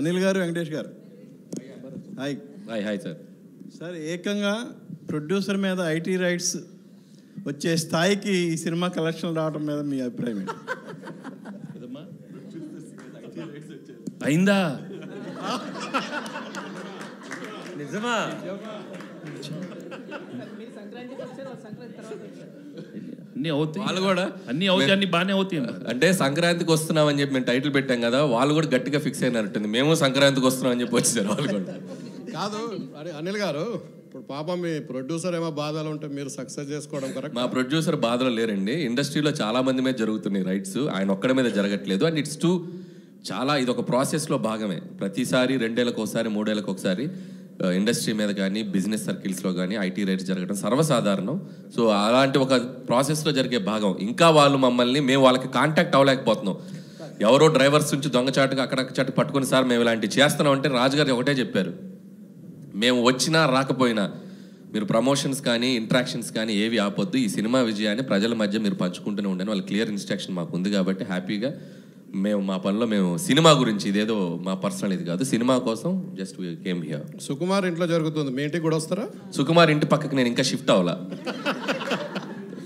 అనిల్ గారు, వెంకటేష్ గారు, hi. Hi hi sir. Sir, ఏకంగా ప్రొడ్యూసర్ మీద ఐటీ రైట్స్ వచ్చే స్థాయికి ఈ సినిమా కలెక్షన్ రావడం మీద మీ అభిప్రాయం ఏంటి? అయిందా? నిజమా? అన్నీ అవుతాయి, వాళ్ళు కూడా అన్నీ అవుతాయి, అన్ని బాగానే అవుతాయి. అంటే సంక్రాంతికి వస్తున్నాం అని చెప్పి మేము టైటిల్ పెట్టాం కదా, వాళ్ళు కూడా గట్టిగా ఫిక్స్ అయినట్టుంది. మేము సంక్రాంతికి వస్తున్నాం అని చెప్పి వచ్చేసారు వాళ్ళు కూడా. కాదు అనిల్ గారు, ఇప్పుడు పాపం మీ ప్రొడ్యూసర్ ఏమో బాధలు ఉంటే మీరు సక్సెస్ చేసుకోవడం కరెక్ట్. మా ప్రొడ్యూసర్ బాధలు లేరండి. ఇండస్ట్రీలో చాలా మంది మీద జరుగుతున్నాయి రైట్స్, ఆయన ఒక్కడి మీద జరగట్లేదు. అండ్ ఇట్స్ టూ చాలా, ఇది ఒక ప్రాసెస్లో భాగమే. ప్రతిసారి 2 ఏళ్ళకి ఒకసారి 3 ఏళ్ళకి ఒకసారి ఇండస్ట్రీ మీద కానీ బిజినెస్ సర్కిల్స్లో కానీ ఐటీ రైట్స్ జరగడం సర్వసాధారణం. సో అలాంటి ఒక ప్రాసెస్లో జరిగే భాగం. ఇంకా వాళ్ళు మమ్మల్ని, మేము వాళ్ళకి కాంటాక్ట్ అవ్వలేకపోతున్నాం. ఎవరో డ్రైవర్స్ నుంచి దొంగచాటుగా అక్కడక్కడ పట్టుకుని, సార్ మేము ఇలాంటివి చేస్తున్నాం అంటే రాజుగారు ఒకటే చెప్పారు, మేము వచ్చినా రాకపోయినా మీరు ప్రమోషన్స్ కానీ ఇంట్రాక్షన్స్ కానీ ఏవి ఆపొద్దు, ఈ సినిమా విజయాన్ని ప్రజల మధ్య మీరు పంచుకుంటూనే ఉండండి. వాళ్ళు క్లియర్ ఇన్స్ట్రక్షన్ మాకు ఉంది కాబట్టి హ్యాపీగా మేము మా పనిలో మేము సినిమా గురించి, ఇదేదో మా పర్సనల్ ఇది కాదు, సినిమా కోసం just we came here. Sukumar ఇంట్లో జరుగుతుంది, మీ ఇంటికి కూడా వస్తారా? సుకుమార్ ఇంటి పక్కకి నేను ఇంకా షిఫ్ట్ అవ్వాలా,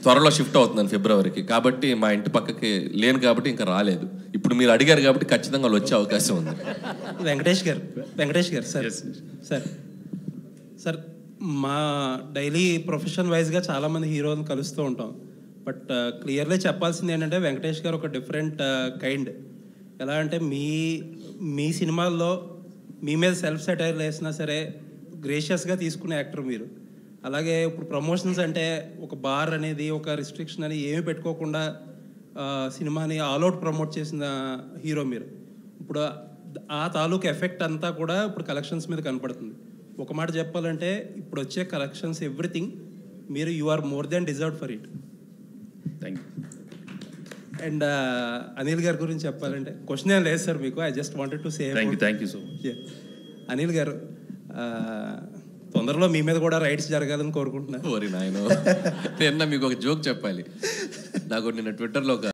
త్వరలో షిఫ్ట్ అవుతున్నాను ఫిబ్రవరికి. కాబట్టి మా ఇంటి పక్కకి లేను కాబట్టి ఇంకా రాలేదు. ఇప్పుడు మీరు అడిగారు కాబట్టి ఖచ్చితంగా వాళ్ళు వచ్చే అవకాశం ఉంది. వెంకటేష్ గారు సార్ సార్ మా డైలీ ప్రొఫెషన్ వైజ్గా చాలామంది హీరోని కలుస్తూ ఉంటాం. బట్ క్లియర్లీ చెప్పాల్సింది ఏంటంటే వెంకటేష్ గారు ఒక డిఫరెంట్ కైండ్. ఎలా అంటే మీ సినిమాల్లో మీ మీద సెల్ఫ్ సెటైర్ వేసినా సరే గ్రేషియస్గా తీసుకునే యాక్టర్ మీరు. అలాగే ఇప్పుడు ప్రమోషన్స్ అంటే ఒక బార్ అనేది, ఒక రిస్ట్రిక్షన్ అని ఏమీ పెట్టుకోకుండా సినిమాని ఆల్అవుట్ ప్రమోట్ చేసిన హీరో మీరు. ఇప్పుడు ఆ తాలూకు ఎఫెక్ట్ అంతా కూడా ఇప్పుడు కలెక్షన్స్ మీద కనపడుతుంది. ఒక మాట చెప్పాలంటే ఇప్పుడు వచ్చే కలెక్షన్స్ ఎవ్రీథింగ్ మీరు you are more than deserved for it. Thank you. And Anil గారి గురించి చెప్పాలంటే క్వశ్చన్ ఏం లేదు సార్ మీకు. I just wanted to say thank you so much. Anil గారు, తొందరలో మీ మీద కూడా రైట్స్ జరగాలని కోరుకుంటున్నాను. ఓరి నాయనో, నిన్న మీకు ఒక జోక్ చెప్పాలి. నాకు నిన్న ట్విట్టర్లో ఒక